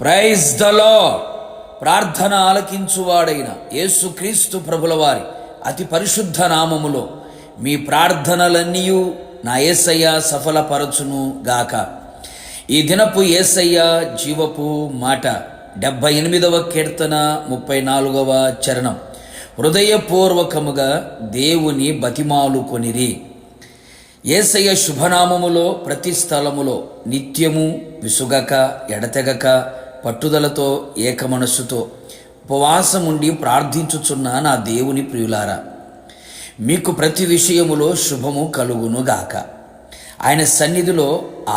Praise the lord. ప్రార్థన ఆలకించువాడైన యేసుక్రీస్తు ప్రభుల వారి అతి పరిశుద్ధ నామములో మీ ప్రార్థనలన్నీ నా యేసయ్య సఫలపరచును గాక. ఈ దినపు యేసయ్య జీవపు మాట 78వ కీర్తన 34వ చరణం. హృదయపూర్వకముగా దేవుని బతిమాలుకొనిరి. యేసయ్య శుభనామములో ప్రతి స్థలములో నిత్యము విసుగక ఎడతెగక పట్టుదలతో ఏకమనస్సుతో ఉపవాసముండి ప్రార్థించుచున్న నా దేవుని ప్రియులారా, మీకు ప్రతి విషయములో శుభము కలుగునుగాక. ఆయన సన్నిధిలో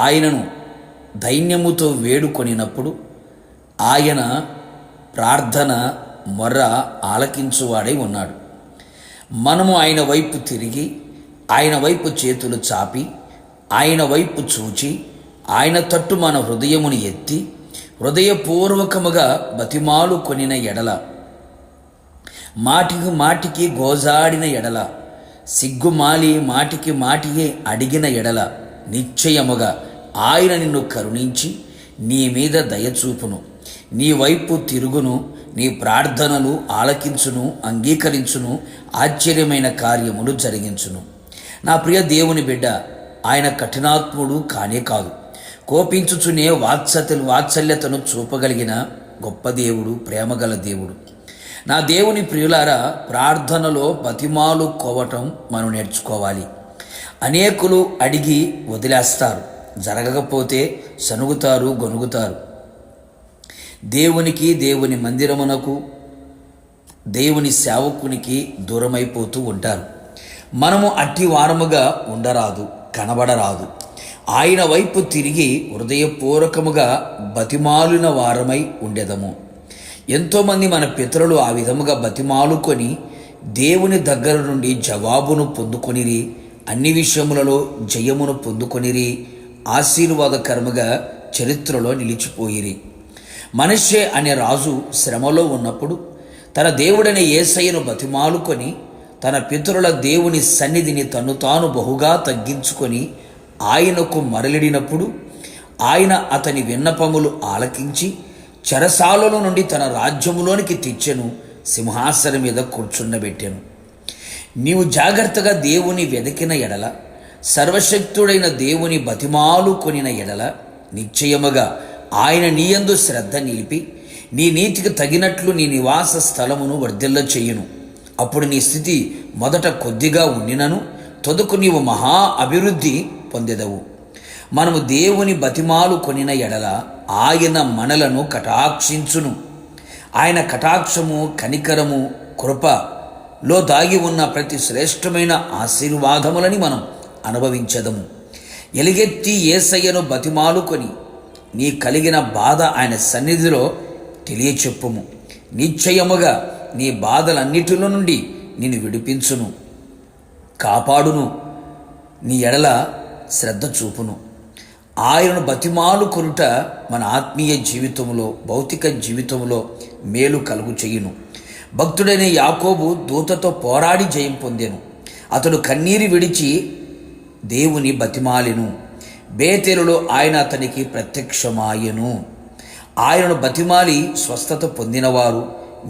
ఆయనను దైన్యముతో వేడుకొనినప్పుడు ఆయన ప్రార్థన మొర్ర ఆలకించువాడై ఉన్నాడు. మనము ఆయన వైపు తిరిగి ఆయన వైపు చేతులు చాపి ఆయన వైపు చూచి ఆయన తట్టు మన హృదయమును ఎత్తి హృదయపూర్వకముగా బతిమాలు కొనిన ఎడల, మాటికి మాటికి గోజాడిన ఎడల, సిగ్గుమాలి మాటికి మాటియే అడిగిన ఎడల, నిశ్చయముగా ఆయన నిన్ను కరుణించి నీ మీద దయచూపును, నీ వైపు తిరుగును, నీ ప్రార్థనలు ఆలకించును, అంగీకరించును, ఆశ్చర్యమైన కార్యములు జరిగించును. నా ప్రియ దేవుని బిడ్డ, ఆయన కఠినాత్ముడు కానే కాదు. కోపించుచునే వాత్సల్యతను చూపగలిగిన గొప్ప దేవుడు, ప్రేమగల దేవుడు. నా దేవుని ప్రియులారా, ప్రార్థనలో బతిమాలు కోవటం మనం నేర్చుకోవాలి. అనేకులు అడిగి వదిలేస్తారు, జరగకపోతే సనుగుతారు, గొనుగుతారు. దేవునికి, దేవుని మందిరమునకు, దేవుని సేవకునికి దూరమైపోతూ ఉంటారు. మనము అట్టి వారముగా ఉండరాదు, కనబడరాదు. ఆయన వైపు తిరిగి హృదయపూర్వకముగా బతిమాలిన వారమై ఉండెదము. ఎంతోమంది మన పితరులు ఆ విధముగా బతిమాలుకొని దేవుని దగ్గర నుండి జవాబును పొందుకొనిరి, అన్ని విషయములలో జయమును పొందుకొనిరి, ఆశీర్వాదకరముగా చరిత్రలో నిలిచిపోయిరి. మనష్షే అనే రాజు శ్రమలో ఉన్నప్పుడు తన దేవుడైన యేసయ్యను బతిమాలుకొని తన పితరుల దేవుని సన్నిధిని తన్ను తాను బహుగా తగ్గించుకొని ఆయనకు మరలిడినప్పుడు ఆయన అతని విన్నపములు ఆలకించి చెరసాలలో నుండి తన రాజ్యములోనికి తెచ్చెను, సింహాసనం మీద కూర్చుండబెట్టెను. నీవు జాగ్రత్తగా దేవుని వెదకిన ఎడల, సర్వశక్తుడైన దేవుని బతిమాలు కొనిన ఎడల, నిశ్చయముగా ఆయన నీయందు శ్రద్ధ నిలిపి నీ నీతికి తగినట్లు నీ నివాస స్థలమును వర్ధిల్ల చెయ్యును. అప్పుడు నీ స్థితి మొదట కొద్దిగా ఉండినను తొదకు నీవు మహా అభివృద్ధి పొందెదవు. మనము దేవుని బతిమాలు కొనిన ఎడల ఆయన మనలను కటాక్షించును. ఆయన కటాక్షము, కనికరము, కృపలో దాగి ఉన్న ప్రతి శ్రేష్టమైన ఆశీర్వాదములని మనం అనుభవించదము. ఎలుగెత్తి యేసయ్యను బతిమాలుకొని నీ కలిగిన బాధ ఆయన సన్నిధిలో తెలియచెప్పుము. నిశ్చయముగా నీ బాధలన్నిటిలో నుండి నిన్ను విడిపించును, కాపాడును, నీ ఎడల శ్రద్ధ చూపును. ఆయనను బతిమాలు కొనుట మన ఆత్మీయ జీవితంలో, భౌతిక జీవితంలో మేలు కలుగు చేయును. భక్తుడైన యాకోబు దూతతో పోరాడి జయం పొందెను. అతడు కన్నీరు విడిచి దేవుని బతిమాలెను. బేతేలులో ఆయన అతనికి ప్రత్యక్షమాయెను. ఆయనను బతిమాలి స్వస్థత పొందినవారు,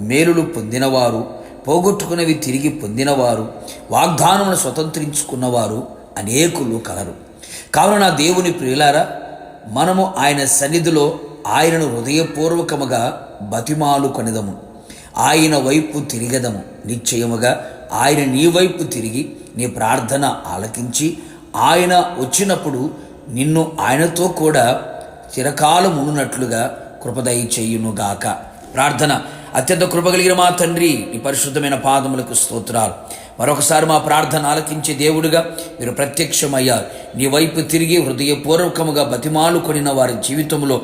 మేలులు పొందినవారు, పోగొట్టుకున్నవి తిరిగి పొందినవారు, వాగ్దానమును స్వతంత్రించుకున్నవారు అనేకులు కలరు. కావున నా దేవుని ప్రియులారా, మనము ఆయన సన్నిధిలో ఆయనను హృదయపూర్వకముగా బతిమాలు కొనిదము, ఆయన వైపు తిరిగదము. నిశ్చయముగా ఆయన నీ వైపు తిరిగి నీ ప్రార్థన ఆలకించి ఆయన వచ్చినప్పుడు నిన్ను ఆయనతో కూడా చిరకాలం ఉన్నట్లుగా కృపదయ చేయునుగాక. ప్రార్థన. అత్యంత కృపగలిగిన మా తండ్రి, నీ పరిశుద్ధమైన పాదములకు స్తోత్రాలు. మరొకసారి మా ప్రార్థన ఆలకించే దేవుడిగా మీరు ప్రత్యక్షమయ్యారు. నీ వైపు తిరిగి హృదయపూర్వకముగా బతిమాలు కొనిన వారి జీవితంలో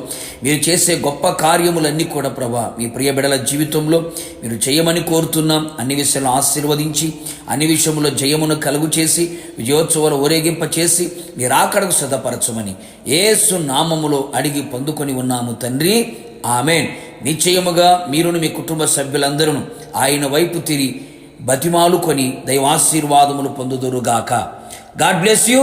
మీరు చేసే గొప్ప కార్యములన్నీ కూడా ప్రభా, మీ ప్రియ బిడల జీవితంలో మీరు చేయమని కోరుతున్నాం. అన్ని విషయాలను ఆశీర్వదించి అన్ని విషయంలో జయమును కలుగు చేసి విజయోత్సవాలు ఊరేగింప చేసి మీ రాకడకు సిద్ధపరచమని యేసు నామములో అడిగి పొందుకొని ఉన్నాము తండ్రి, ఆమేన్. నిశ్చయముగా మీరును మీ కుటుంబ సభ్యులందరూ ఆయన వైపు తిరిగి బతిమాలుకొని దైవాశీర్వాదములు పొందుదురుగాక. God bless you.